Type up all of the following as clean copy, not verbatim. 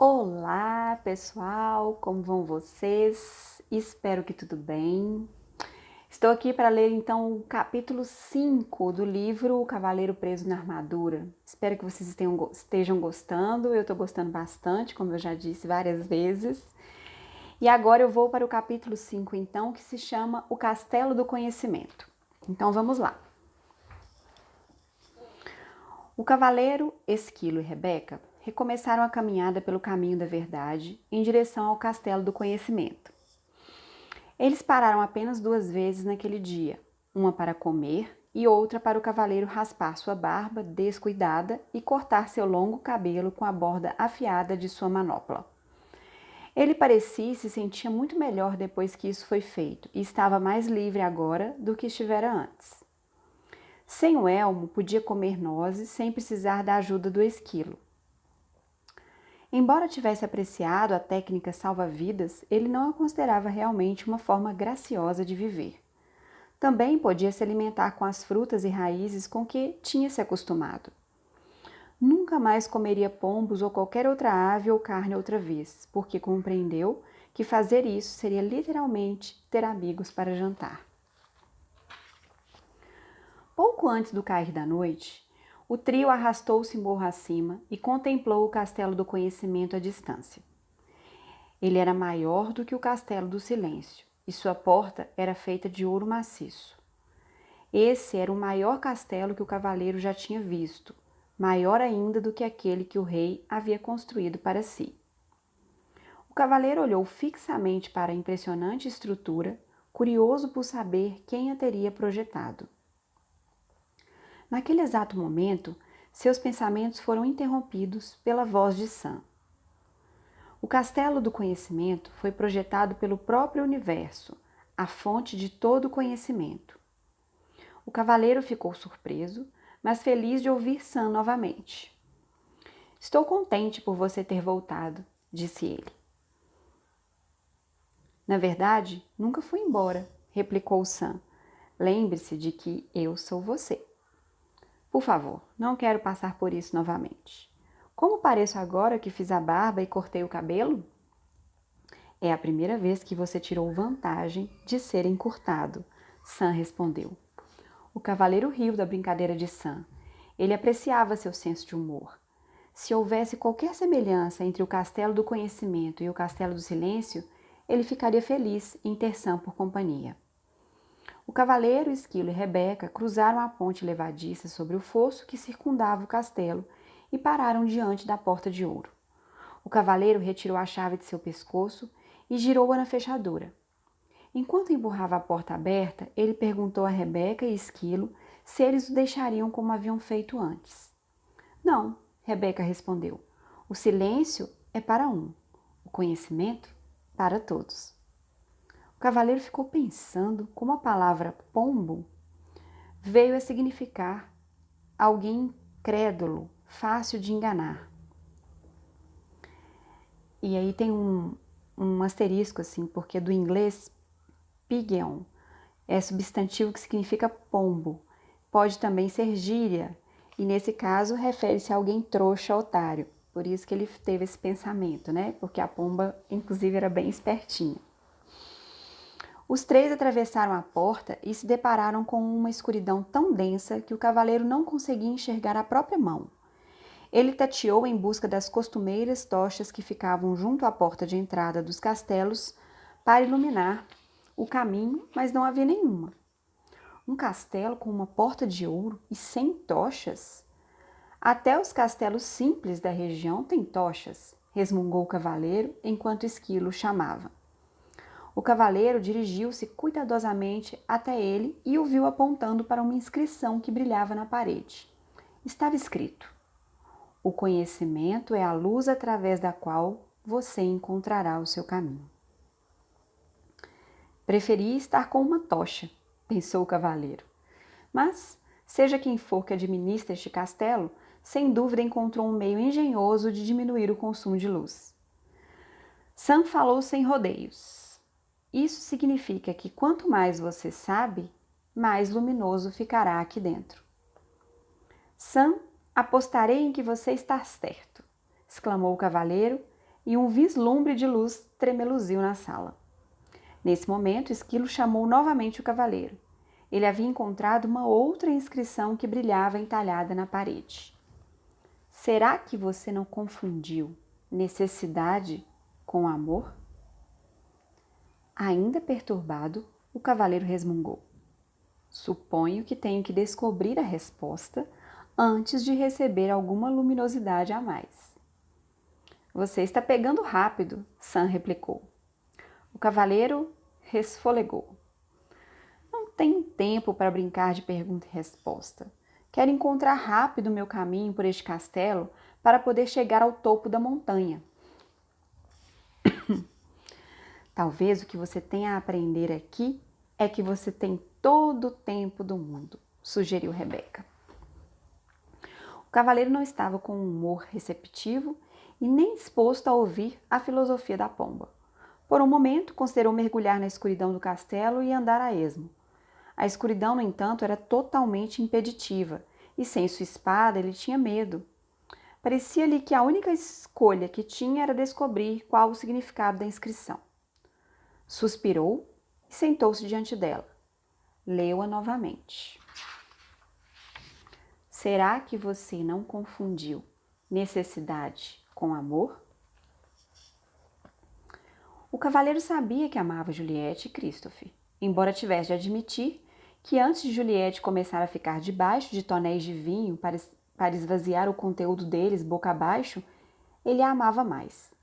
Olá, pessoal, como vão vocês? Espero que tudo bem. Estou aqui para ler então o capítulo 5 do livro O Cavaleiro Preso na Armadura. Espero que vocês estejam gostando, eu estou gostando bastante, como eu já disse várias vezes. E agora eu vou para o capítulo 5, então, que se chama O Castelo do Conhecimento. Então vamos lá. O cavaleiro, Esquilo e Rebeca recomeçaram a caminhada pelo caminho da verdade em direção ao castelo do conhecimento. Eles pararam apenas 2 vezes naquele dia, uma para comer e outra para o cavaleiro raspar sua barba descuidada e cortar seu longo cabelo com a borda afiada de sua manopla. Ele parecia e se sentia muito melhor depois que isso foi feito e estava mais livre agora do que estivera antes. Sem o elmo, podia comer nozes sem precisar da ajuda do esquilo. Embora tivesse apreciado a técnica salva-vidas, ele não a considerava realmente uma forma graciosa de viver. Também podia se alimentar com as frutas e raízes com que tinha se acostumado. Nunca mais comeria pombos ou qualquer outra ave ou carne outra vez, porque compreendeu que fazer isso seria literalmente ter amigos para jantar. Pouco antes do cair da noite, o trio arrastou-se morro acima e contemplou o castelo do conhecimento à distância. Ele era maior do que o castelo do silêncio, e sua porta era feita de ouro maciço. Esse era o maior castelo que o cavaleiro já tinha visto, maior ainda do que aquele que o rei havia construído para si. O cavaleiro olhou fixamente para a impressionante estrutura, curioso por saber quem a teria projetado. Naquele exato momento, seus pensamentos foram interrompidos pela voz de Sam. O castelo do conhecimento foi projetado pelo próprio universo, a fonte de todo o conhecimento. O cavaleiro ficou surpreso, mas feliz de ouvir Sam novamente. Estou contente por você ter voltado, disse ele. Na verdade, nunca fui embora, replicou Sam. Lembre-se de que eu sou você. Por favor, não quero passar por isso novamente. Como pareço agora que fiz a barba e cortei o cabelo? É a primeira vez que você tirou vantagem de ser encurtado, Sam respondeu. O cavaleiro riu da brincadeira de Sam. Ele apreciava seu senso de humor. Se houvesse qualquer semelhança entre o castelo do conhecimento e o castelo do silêncio, ele ficaria feliz em ter Sam por companhia. O cavaleiro, Esquilo e Rebeca cruzaram a ponte levadiça sobre o fosso que circundava o castelo e pararam diante da porta de ouro. O cavaleiro retirou a chave de seu pescoço e girou-a na fechadura. Enquanto empurrava a porta aberta, ele perguntou a Rebeca e Esquilo se eles o deixariam como haviam feito antes. Não, Rebeca respondeu. O silêncio é para um, o conhecimento para todos. O cavaleiro ficou pensando como a palavra pombo veio a significar alguém incrédulo, fácil de enganar. E aí tem um asterisco assim, porque do inglês pigeon é substantivo que significa pombo. Pode também ser gíria, e nesse caso refere-se a alguém trouxa, otário. Por isso que ele teve esse pensamento, né? Porque a pomba, inclusive, era bem espertinha. Os três atravessaram a porta e se depararam com uma escuridão tão densa que o cavaleiro não conseguia enxergar a própria mão. Ele tateou em busca das costumeiras tochas que ficavam junto à porta de entrada dos castelos para iluminar o caminho, mas não havia nenhuma. Um castelo com uma porta de ouro e sem tochas? Até os castelos simples da região têm tochas, resmungou o cavaleiro enquanto Esquilo chamava. O cavaleiro dirigiu-se cuidadosamente até ele e o viu apontando para uma inscrição que brilhava na parede. Estava escrito: o conhecimento é a luz através da qual você encontrará o seu caminho. Preferia estar com uma tocha, pensou o cavaleiro. Mas, seja quem for que administra este castelo, sem dúvida encontrou um meio engenhoso de diminuir o consumo de luz. Sam falou sem rodeios. Isso significa que quanto mais você sabe, mais luminoso ficará aqui dentro. Sam, apostarei em que você está certo, exclamou o cavaleiro, e um vislumbre de luz tremeluziu na sala. Nesse momento, Esquilo chamou novamente o cavaleiro. Ele havia encontrado uma outra inscrição que brilhava entalhada na parede. Será que você não confundiu necessidade com amor? Ainda perturbado, o cavaleiro resmungou. Suponho que tenho que descobrir a resposta antes de receber alguma luminosidade a mais. Você está pegando rápido, Sam replicou. O cavaleiro resfolegou. Não tenho tempo para brincar de pergunta e resposta. Quero encontrar rápido meu caminho por este castelo para poder chegar ao topo da montanha. Talvez o que você tenha a aprender aqui é que você tem todo o tempo do mundo, sugeriu Rebeca. O cavaleiro não estava com um humor receptivo e nem disposto a ouvir a filosofia da pomba. Por um momento, considerou mergulhar na escuridão do castelo e andar a esmo. A escuridão, no entanto, era totalmente impeditiva, e sem sua espada ele tinha medo. Parecia-lhe que a única escolha que tinha era descobrir qual o significado da inscrição. Suspirou e sentou-se diante dela. Leu-a novamente. Será que você não confundiu necessidade com amor? O cavaleiro sabia que amava Juliette e Christophe, embora tivesse de admitir que antes de Juliette começar a ficar debaixo de tonéis de vinho para esvaziar o conteúdo deles boca abaixo, ele a amava mais.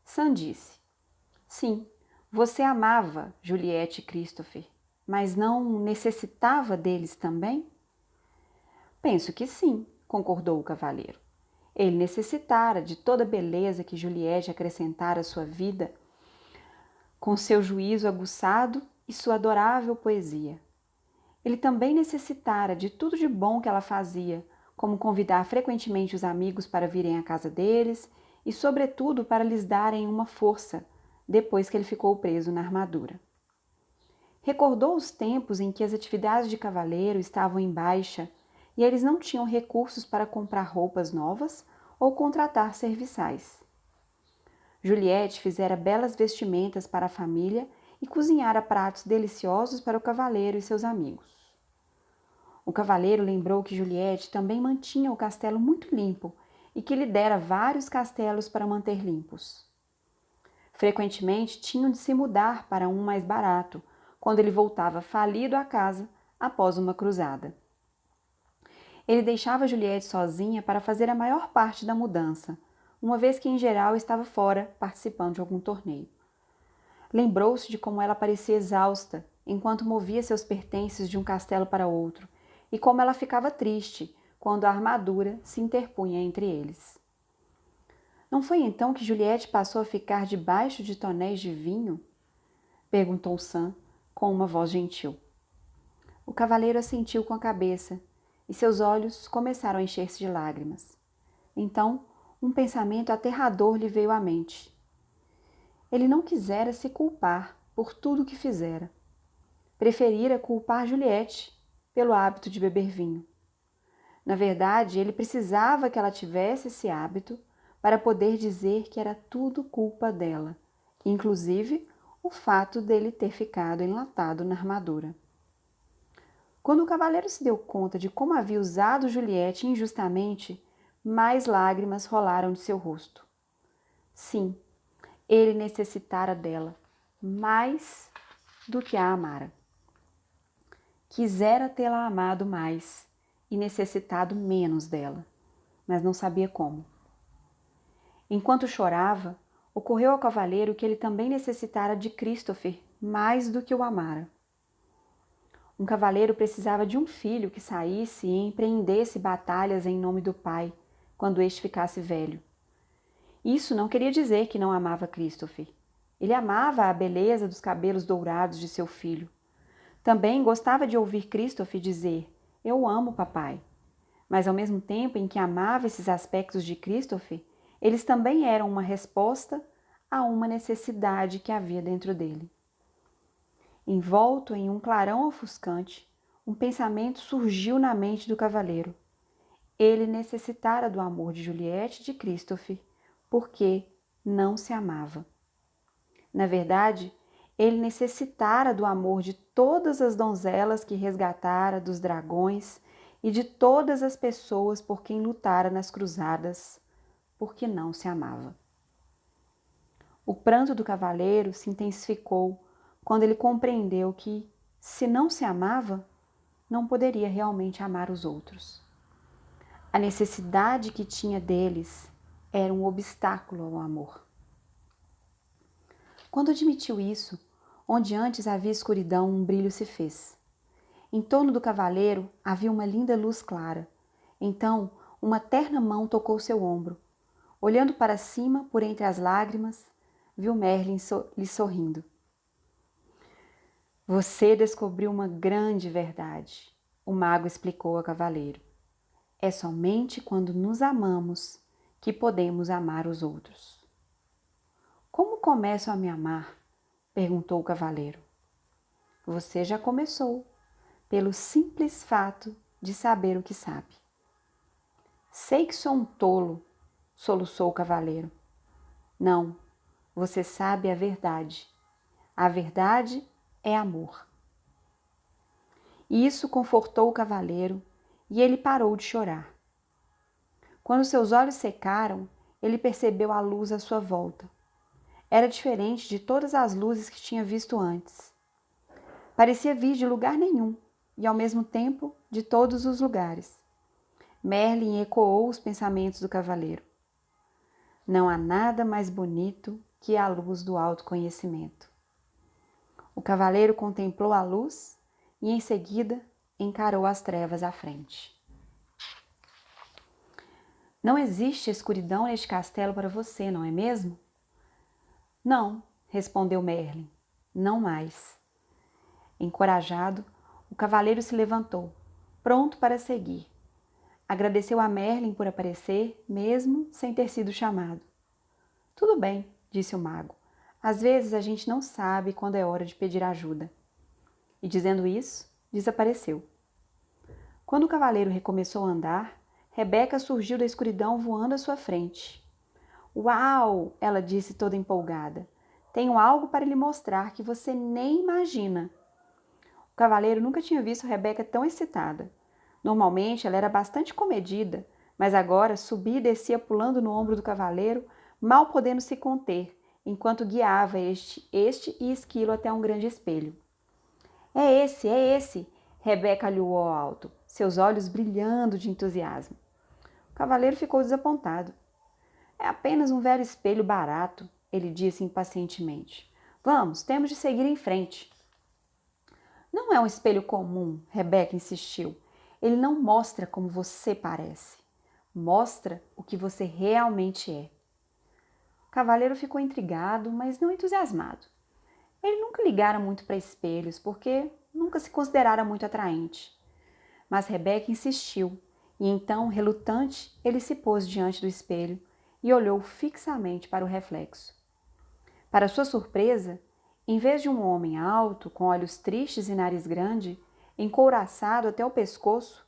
Sam disse, sim, você amava Juliette e Christopher, mas não necessitava deles também? Penso que sim, concordou o cavaleiro. Ele necessitara de toda a beleza que Juliette acrescentara à sua vida, com seu juízo aguçado e sua adorável poesia. Ele também necessitara de tudo de bom que ela fazia, como convidar frequentemente os amigos para virem à casa deles e, sobretudo, para lhes darem uma força, depois que ele ficou preso na armadura. Recordou os tempos em que as atividades de cavaleiro estavam em baixa e eles não tinham recursos para comprar roupas novas ou contratar serviçais. Juliette fizera belas vestimentas para a família e cozinhara pratos deliciosos para o cavaleiro e seus amigos. O cavaleiro lembrou que Juliette também mantinha o castelo muito limpo e que lhe dera vários castelos para manter limpos. Frequentemente tinham de se mudar para um mais barato, quando ele voltava falido à casa após uma cruzada. Ele deixava Juliette sozinha para fazer a maior parte da mudança, uma vez que em geral estava fora participando de algum torneio. Lembrou-se de como ela parecia exausta enquanto movia seus pertences de um castelo para outro e como ela ficava triste quando a armadura se interpunha entre eles. Não foi então que Juliette passou a ficar debaixo de tonéis de vinho? Perguntou Sam com uma voz gentil. O cavaleiro assentiu com a cabeça e seus olhos começaram a encher-se de lágrimas. Então, um pensamento aterrador lhe veio à mente. Ele não quisera se culpar por tudo o que fizera. Preferira culpar Juliette pelo hábito de beber vinho. Na verdade, ele precisava que ela tivesse esse hábito para poder dizer que era tudo culpa dela, inclusive o fato dele ter ficado enlatado na armadura. Quando o cavaleiro se deu conta de como havia usado Juliette injustamente, mais lágrimas rolaram de seu rosto. Sim, ele necessitara dela, mais do que a amara. Quisera tê-la amado mais e necessitado menos dela, mas não sabia como. Enquanto chorava, ocorreu ao cavaleiro que ele também necessitara de Christopher mais do que o amara. Um cavaleiro precisava de um filho que saísse e empreendesse batalhas em nome do pai, quando este ficasse velho. Isso não queria dizer que não amava Christopher. Ele amava a beleza dos cabelos dourados de seu filho. Também gostava de ouvir Christopher dizer, eu amo papai. Mas ao mesmo tempo em que amava esses aspectos de Christopher, eles também eram uma resposta a uma necessidade que havia dentro dele. Envolto em um clarão ofuscante, um pensamento surgiu na mente do cavaleiro. Ele necessitara do amor de Juliette e de Christopher, porque não se amava. Na verdade, ele necessitara do amor de todas as donzelas que resgatara dos dragões e de todas as pessoas por quem lutara nas cruzadas, porque não se amava. O pranto do cavaleiro se intensificou quando ele compreendeu que, se não se amava, não poderia realmente amar os outros. A necessidade que tinha deles era um obstáculo ao amor. Quando admitiu isso, onde antes havia escuridão, um brilho se fez. Em torno do cavaleiro havia uma linda luz clara. Então, uma terna mão tocou seu ombro. Olhando para cima, por entre as lágrimas, viu Merlin lhe sorrindo. Você descobriu uma grande verdade, o mago explicou ao cavaleiro. É somente quando nos amamos que podemos amar os outros. Como começo a me amar? Perguntou o cavaleiro. Você já começou, pelo simples fato de saber o que sabe. Sei que sou um tolo, soluçou o cavaleiro. Não, você sabe a verdade. A verdade é amor. Isso confortou o cavaleiro e ele parou de chorar. Quando seus olhos secaram, ele percebeu a luz à sua volta. Era diferente de todas as luzes que tinha visto antes. Parecia vir de lugar nenhum e, ao mesmo tempo, de todos os lugares. Merlin ecoou os pensamentos do cavaleiro. Não há nada mais bonito que a luz do autoconhecimento. O cavaleiro contemplou a luz e, em seguida, encarou as trevas à frente. Não existe escuridão neste castelo para você, não é mesmo? Não, respondeu Merlin, não mais. Encorajado, o cavaleiro se levantou, pronto para seguir. Agradeceu a Merlin por aparecer, mesmo sem ter sido chamado. Tudo bem, disse o mago. Às vezes a gente não sabe quando é hora de pedir ajuda. E dizendo isso, desapareceu. Quando o cavaleiro recomeçou a andar, Rebeca surgiu da escuridão voando à sua frente. Uau! Ela disse toda empolgada. Tenho algo para lhe mostrar que você nem imagina. O cavaleiro nunca tinha visto Rebeca tão excitada. Normalmente ela era bastante comedida, mas agora subia e descia pulando no ombro do cavaleiro, mal podendo se conter, enquanto guiava este e Esquilo até um grande espelho. É esse! Rebeca alhou ao alto, seus olhos brilhando de entusiasmo. O cavaleiro ficou desapontado. É apenas um velho espelho barato, ele disse impacientemente. Vamos, temos de seguir em frente. Não é um espelho comum, Rebeca insistiu. Ele não mostra como você parece. Mostra o que você realmente é. O cavaleiro ficou intrigado, mas não entusiasmado. Ele nunca ligara muito para espelhos, porque nunca se considerara muito atraente. Mas Rebeca insistiu, e então, relutante, ele se pôs diante do espelho e olhou fixamente para o reflexo. Para sua surpresa, em vez de um homem alto, com olhos tristes e nariz grande, encouraçado até o pescoço,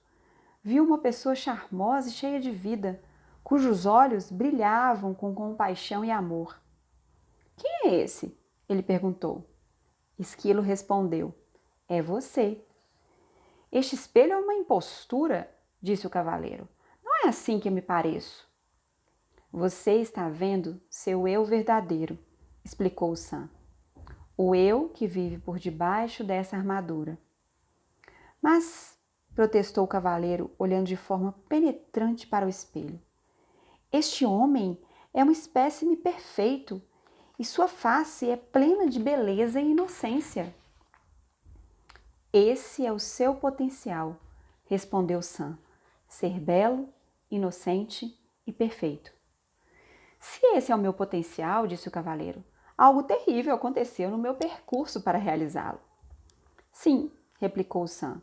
viu uma pessoa charmosa e cheia de vida, cujos olhos brilhavam com compaixão e amor. Quem é esse? Ele perguntou. Esquilo respondeu. É você. Este espelho é uma impostura, disse o cavaleiro. Não é assim que me pareço. Você está vendo seu eu verdadeiro, explicou Sam. O eu que vive por debaixo dessa armadura. Mas, protestou o cavaleiro, olhando de forma penetrante para o espelho, este homem é um espécime perfeito e sua face é plena de beleza e inocência. Esse é o seu potencial, respondeu Sam, ser belo, inocente e perfeito. Se esse é o meu potencial, disse o cavaleiro, algo terrível aconteceu no meu percurso para realizá-lo. Sim, replicou Sam,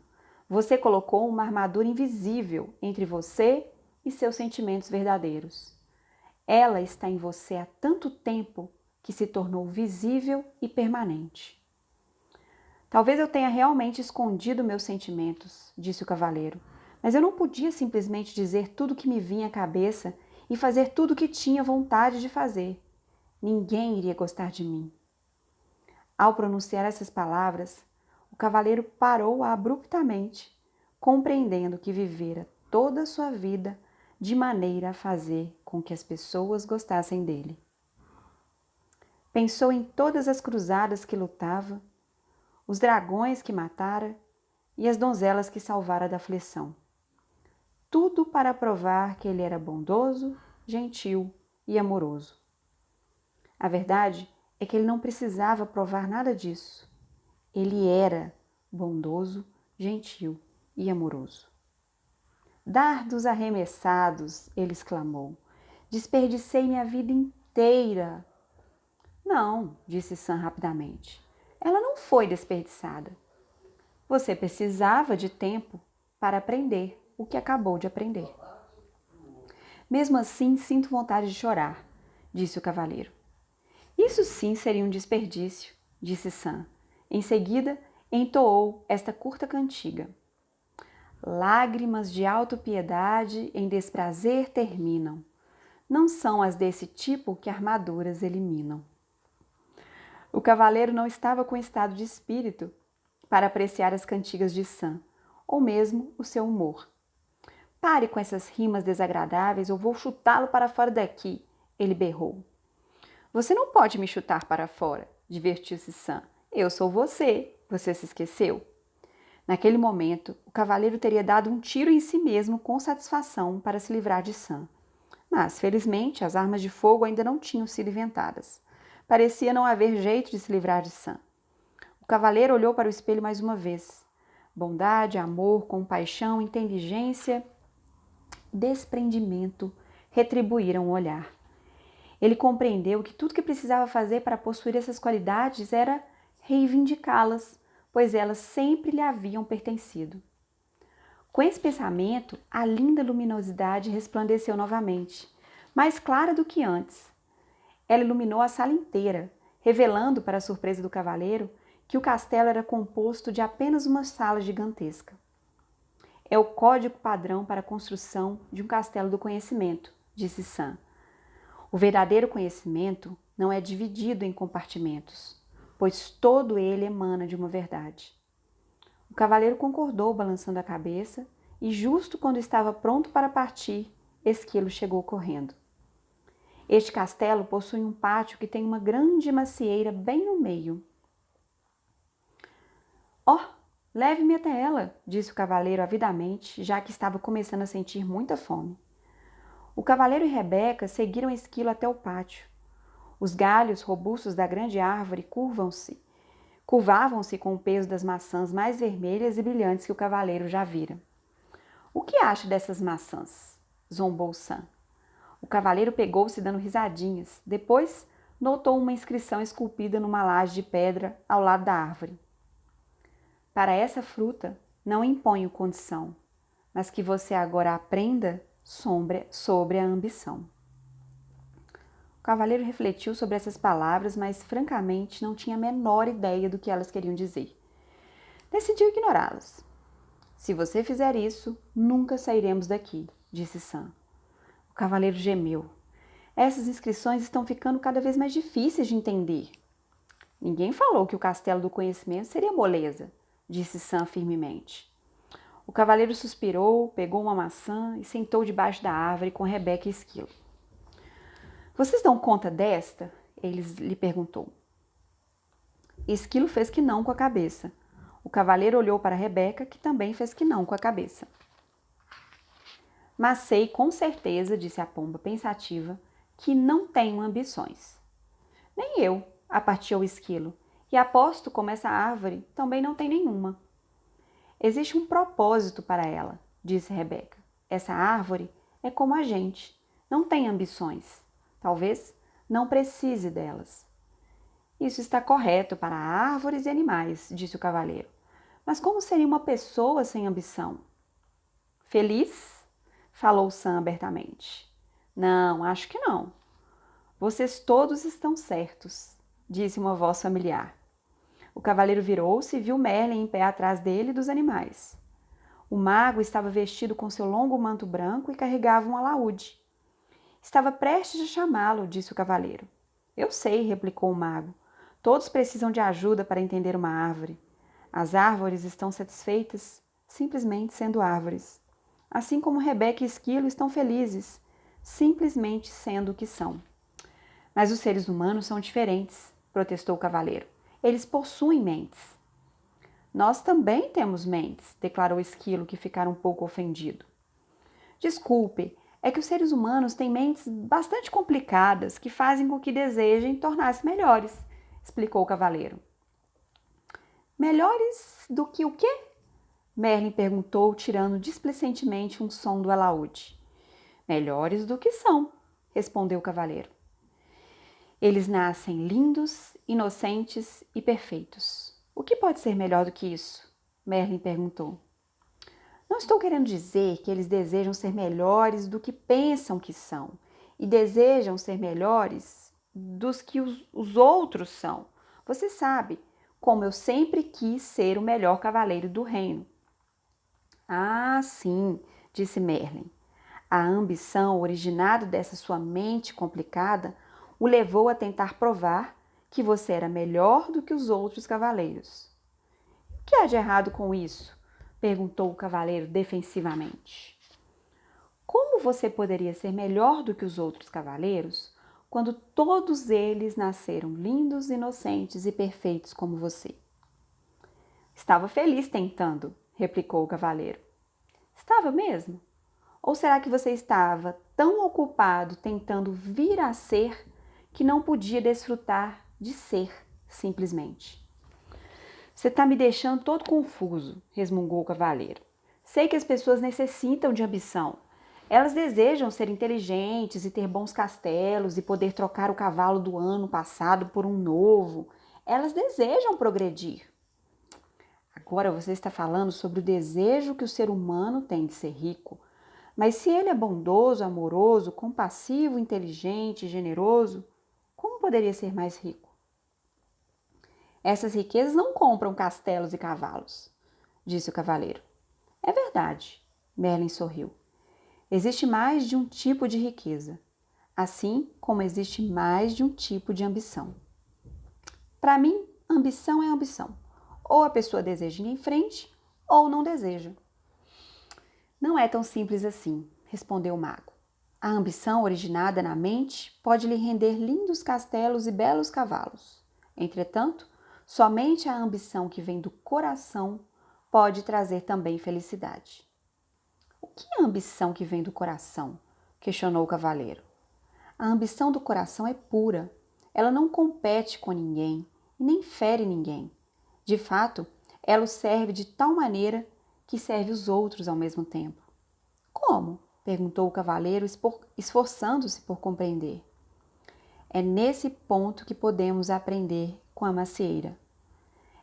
você colocou uma armadura invisível entre você e seus sentimentos verdadeiros. Ela está em você há tanto tempo que se tornou visível e permanente. Talvez eu tenha realmente escondido meus sentimentos, disse o cavaleiro, mas eu não podia simplesmente dizer tudo o que me vinha à cabeça e fazer tudo o que tinha vontade de fazer. ninguém iria gostar de mim. Ao pronunciar essas palavras, o cavaleiro parou abruptamente, compreendendo que vivera toda a sua vida de maneira a fazer com que as pessoas gostassem dele. Pensou em todas as cruzadas que lutava, os dragões que matara e as donzelas que salvara da aflição. Tudo para provar que ele era bondoso, gentil e amoroso. A verdade é que ele não precisava provar nada disso. Ele era bondoso, gentil e amoroso. Dardos arremessados, ele exclamou. Desperdicei minha vida inteira. Não, disse Sam rapidamente. Ela não foi desperdiçada. Você precisava de tempo para aprender o que acabou de aprender. Mesmo assim, sinto vontade de chorar, disse o cavaleiro. Isso sim seria um desperdício, disse Sam. Em seguida, entoou esta curta cantiga. Lágrimas de autopiedade em desprazer terminam. Não são as desse tipo que armaduras eliminam. O cavaleiro não estava com estado de espírito para apreciar as cantigas de Sam, ou mesmo o seu humor. Pare com essas rimas desagradáveis ou vou chutá-lo para fora daqui, ele berrou. Você não pode me chutar para fora, divertiu-se Sam. Eu sou você, você se esqueceu? Naquele momento, o cavaleiro teria dado um tiro em si mesmo com satisfação para se livrar de Sam. Mas, felizmente, as armas de fogo ainda não tinham sido inventadas. Parecia não haver jeito de se livrar de Sam. O cavaleiro olhou para o espelho mais uma vez. Bondade, amor, compaixão, inteligência, desprendimento retribuíram o olhar. Ele compreendeu que tudo que precisava fazer para possuir essas qualidades era reivindicá-las, pois elas sempre lhe haviam pertencido. Com esse pensamento, a linda luminosidade resplandeceu novamente, mais clara do que antes. Ela iluminou a sala inteira, revelando, para a surpresa do cavaleiro, que o castelo era composto de apenas uma sala gigantesca. É o código padrão para a construção de um castelo do conhecimento, disse Sam. O verdadeiro conhecimento não é dividido em compartimentos, pois todo ele emana de uma verdade. O cavaleiro concordou, balançando a cabeça, e justo quando estava pronto para partir, Esquilo chegou correndo. Este castelo possui um pátio que tem uma grande macieira bem no meio. Oh, leve-me até ela, disse o cavaleiro avidamente, já que estava começando a sentir muita fome. O cavaleiro e Rebeca seguiram Esquilo até o pátio. Os galhos robustos da grande árvore curvavam-se com o peso das maçãs mais vermelhas e brilhantes que o cavaleiro já vira. O que acha dessas maçãs? Zombou Sam. O cavaleiro pegou-se dando risadinhas. Depois, notou uma inscrição esculpida numa laje de pedra ao lado da árvore. Para essa fruta, não imponho condição, mas que você agora aprenda sobre a ambição. O cavaleiro refletiu sobre essas palavras, mas francamente não tinha a menor ideia do que elas queriam dizer. Decidiu ignorá-las. Se você fizer isso, nunca sairemos daqui, disse Sam. O cavaleiro gemeu. Essas inscrições estão ficando cada vez mais difíceis de entender. Ninguém falou que o castelo do conhecimento seria moleza, disse Sam firmemente. O cavaleiro suspirou, pegou uma maçã e sentou debaixo da árvore com Rebeca e Esquilo. Vocês dão conta desta? Ele lhe perguntou. Esquilo fez que não com a cabeça. O cavaleiro olhou para Rebeca, que também fez que não com a cabeça. Mas sei com certeza, disse a pomba pensativa, que não tenho ambições. Nem eu, aparteou o Esquilo, e aposto como essa árvore também não tem nenhuma. Existe um propósito para ela, disse Rebeca. Essa árvore é como a gente, não tem ambições. Talvez não precise delas. Isso está correto para árvores e animais, disse o cavaleiro. Mas como seria uma pessoa sem ambição? Feliz? Falou Sam abertamente. Não, acho que não. Vocês todos estão certos, disse uma voz familiar. O cavaleiro virou-se e viu Merlin em pé atrás dele e dos animais. O mago estava vestido com seu longo manto branco e carregava um alaúde. Estava prestes a chamá-lo, disse o cavaleiro. Eu sei, replicou o mago. Todos precisam de ajuda para entender uma árvore. As árvores estão satisfeitas simplesmente sendo árvores. Assim como Rebeca e Esquilo estão felizes, simplesmente sendo o que são. Mas os seres humanos são diferentes, protestou o cavaleiro. Eles possuem mentes. Nós também temos mentes, declarou Esquilo, que ficara um pouco ofendido. Desculpe, é que os seres humanos têm mentes bastante complicadas que fazem com que desejem tornar-se melhores, explicou o cavaleiro. Melhores do que o quê? Merlin perguntou, tirando displicentemente um som do alaúde. Melhores do que são, respondeu o cavaleiro. Eles nascem lindos, inocentes e perfeitos. O que pode ser melhor do que isso? Merlin perguntou. Não estou querendo dizer que eles desejam ser melhores do que pensam que são e desejam ser melhores dos que os outros são. Você sabe como eu sempre quis ser o melhor cavaleiro do reino. Ah, sim, disse Merlin. A ambição originada dessa sua mente complicada o levou a tentar provar que você era melhor do que os outros cavaleiros. O que há de errado com isso? Perguntou o cavaleiro defensivamente. Como você poderia ser melhor do que os outros cavaleiros quando todos eles nasceram lindos, inocentes e perfeitos como você? Estava feliz tentando, replicou o cavaleiro. Estava mesmo? Ou será que você estava tão ocupado tentando vir a ser que não podia desfrutar de ser, simplesmente? Você está me deixando todo confuso, resmungou o cavaleiro. Sei que as pessoas necessitam de ambição. Elas desejam ser inteligentes e ter bons castelos e poder trocar o cavalo do ano passado por um novo. Elas desejam progredir. Agora você está falando sobre o desejo que o ser humano tem de ser rico. Mas se ele é bondoso, amoroso, compassivo, inteligente e generoso, como poderia ser mais rico? Essas riquezas não compram castelos e cavalos, disse o cavaleiro. É verdade, Merlin sorriu. Existe mais de um tipo de riqueza, assim como existe mais de um tipo de ambição. Para mim, ambição é ambição. Ou a pessoa deseja ir em frente, ou não deseja. Não é tão simples assim, respondeu o mago. A ambição originada na mente pode lhe render lindos castelos e belos cavalos. Entretanto, somente a ambição que vem do coração pode trazer também felicidade. O que é a ambição que vem do coração? Questionou o cavaleiro. A ambição do coração é pura. Ela não compete com ninguém e nem fere ninguém. De fato, ela o serve de tal maneira que serve os outros ao mesmo tempo. Como? Perguntou o cavaleiro, esforçando-se por compreender. É nesse ponto que podemos aprender com a macieira.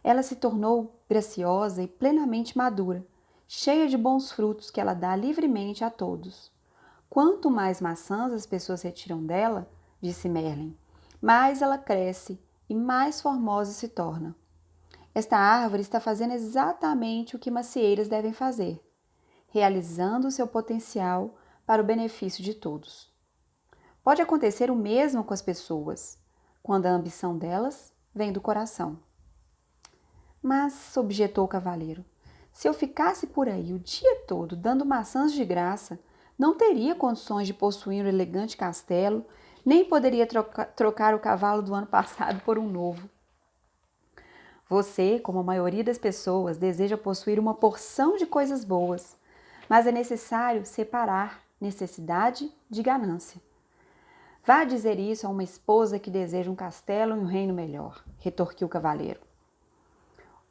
Ela se tornou graciosa e plenamente madura, cheia de bons frutos que ela dá livremente a todos. Quanto mais maçãs as pessoas retiram dela, disse Merlin, mais ela cresce e mais formosa se torna. Esta árvore está fazendo exatamente o que macieiras devem fazer, realizando o seu potencial para o benefício de todos. Pode acontecer o mesmo com as pessoas, quando a ambição delas vem do coração. Mas, objetou o cavaleiro, se eu ficasse por aí o dia todo dando maçãs de graça, não teria condições de possuir um elegante castelo, nem poderia trocar o cavalo do ano passado por um novo. Você, como a maioria das pessoas, deseja possuir uma porção de coisas boas, mas é necessário separar necessidade de ganância. Vá dizer isso a uma esposa que deseja um castelo e um reino melhor, retorquiu o cavaleiro.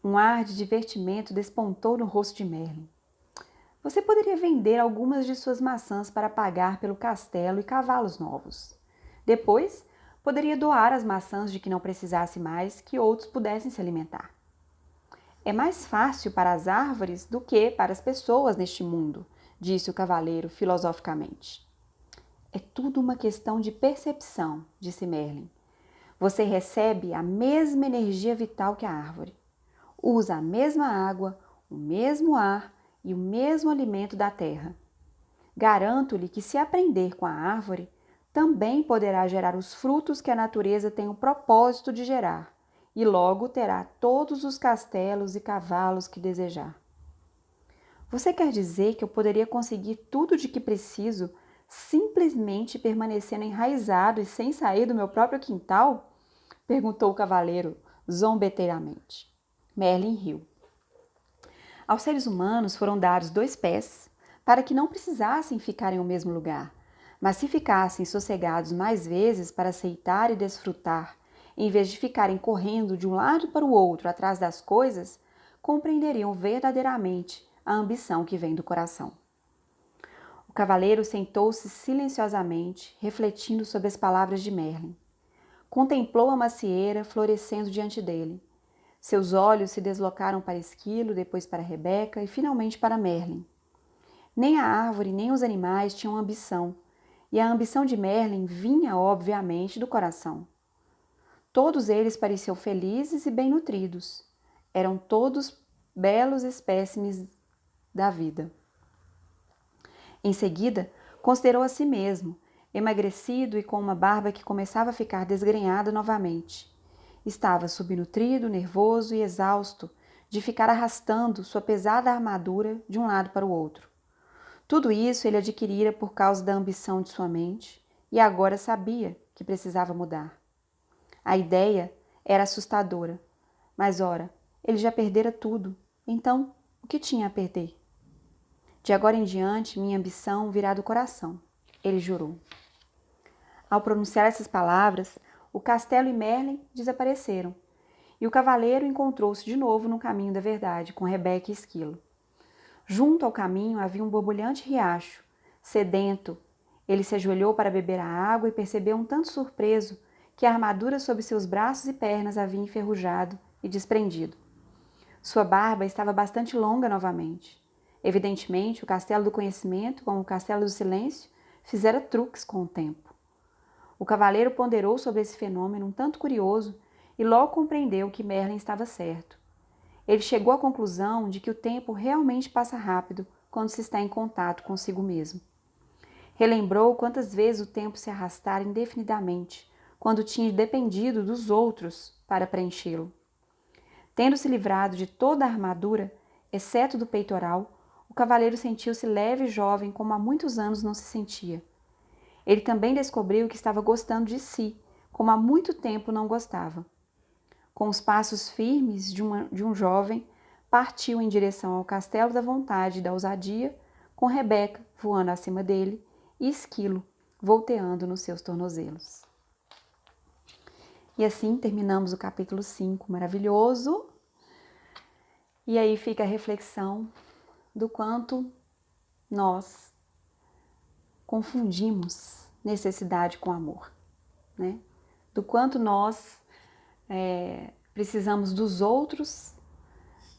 Um ar de divertimento despontou no rosto de Merlin. Você poderia vender algumas de suas maçãs para pagar pelo castelo e cavalos novos. Depois, poderia doar as maçãs de que não precisasse mais que outros pudessem se alimentar. É mais fácil para as árvores do que para as pessoas neste mundo, disse o cavaleiro filosoficamente. É tudo uma questão de percepção, disse Merlin. Você recebe a mesma energia vital que a árvore. Usa a mesma água, o mesmo ar e o mesmo alimento da terra. Garanto-lhe que se aprender com a árvore, também poderá gerar os frutos que a natureza tem o propósito de gerar, e logo terá todos os castelos e cavalos que desejar. Você quer dizer que eu poderia conseguir tudo de que preciso simplesmente permanecendo enraizado e sem sair do meu próprio quintal? Perguntou o cavaleiro zombeteiramente. Merlin riu. Aos seres humanos foram dados 2 pés para que não precisassem ficar em um mesmo lugar, mas se ficassem sossegados mais vezes para aceitar e desfrutar, em vez de ficarem correndo de um lado para o outro atrás das coisas, compreenderiam verdadeiramente a ambição que vem do coração. O cavaleiro sentou-se silenciosamente, refletindo sobre as palavras de Merlin. Contemplou a macieira florescendo diante dele. Seus olhos se deslocaram para Esquilo, depois para Rebeca e finalmente para Merlin. Nem a árvore nem os animais tinham ambição, e a ambição de Merlin vinha, obviamente, do coração. Todos eles pareciam felizes e bem nutridos. Eram todos belos espécimes da vida. Em seguida, considerou a si mesmo, emagrecido e com uma barba que começava a ficar desgrenhada novamente. Estava subnutrido, nervoso e exausto de ficar arrastando sua pesada armadura de um lado para o outro. Tudo isso ele adquirira por causa da ambição de sua mente e agora sabia que precisava mudar. A ideia era assustadora, mas ora, ele já perdera tudo, então o que tinha a perder? De agora em diante, minha ambição virá do coração, ele jurou. Ao pronunciar essas palavras, o castelo e Merlin desapareceram, e o cavaleiro encontrou-se de novo no caminho da verdade, com Rebeca e Esquilo. Junto ao caminho havia um borbulhante riacho. Sedento, ele se ajoelhou para beber a água e percebeu um tanto surpreso que a armadura sob seus braços e pernas havia enferrujado e desprendido. Sua barba estava bastante longa novamente. Evidentemente, o castelo do conhecimento, como o castelo do silêncio, fizera truques com o tempo. O cavaleiro ponderou sobre esse fenômeno um tanto curioso e logo compreendeu que Merlin estava certo. Ele chegou à conclusão de que o tempo realmente passa rápido quando se está em contato consigo mesmo. Relembrou quantas vezes o tempo se arrastara indefinidamente, quando tinha dependido dos outros para preenchê-lo. Tendo se livrado de toda a armadura, exceto do peitoral, o cavaleiro sentiu-se leve e jovem como há muitos anos não se sentia. Ele também descobriu que estava gostando de si, como há muito tempo não gostava. Com os passos firmes de um jovem, partiu em direção ao castelo da vontade e da ousadia, com Rebeca voando acima dele e Esquilo volteando nos seus tornozelos. E assim terminamos o capítulo 5, maravilhoso. E aí fica a reflexão do quanto nós confundimos necessidade com amor, né? Do quanto nós precisamos dos outros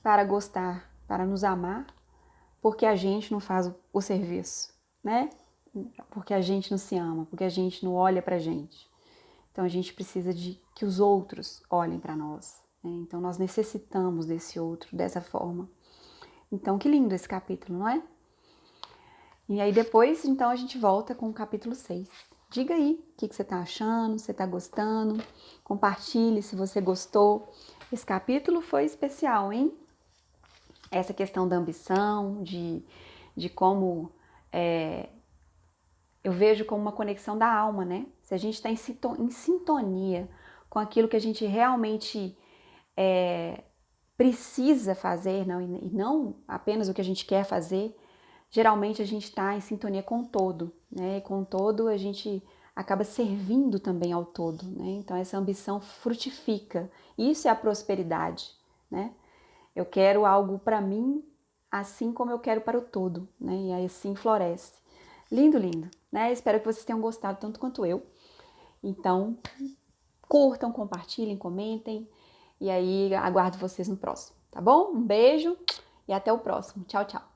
para gostar, para nos amar, porque a gente não faz o serviço, né? Porque a gente não se ama, porque a gente não olha pra gente. Então a gente precisa de que os outros olhem para nós, né? Então nós necessitamos desse outro, dessa forma. Então que lindo esse capítulo, não é? E aí depois, então, a gente volta com o capítulo 6. Diga aí o que você está achando, se você está gostando. Compartilhe se você gostou. Esse capítulo foi especial, hein? Essa questão da ambição, de como eu vejo como uma conexão da alma, né? Se a gente está em sintonia com aquilo que a gente realmente precisa fazer, não, e não apenas o que a gente quer fazer, geralmente a gente está em sintonia com o todo, né? E com o todo a gente acaba servindo também ao todo, né? Então essa ambição frutifica. Isso é a prosperidade, né? Eu quero algo para mim, assim como eu quero para o todo, né? E aí assim floresce. Lindo, lindo, né? Espero que vocês tenham gostado tanto quanto eu. Então, curtam, compartilhem, comentem. E aí aguardo vocês no próximo, tá bom? Um beijo e até o próximo. Tchau, tchau.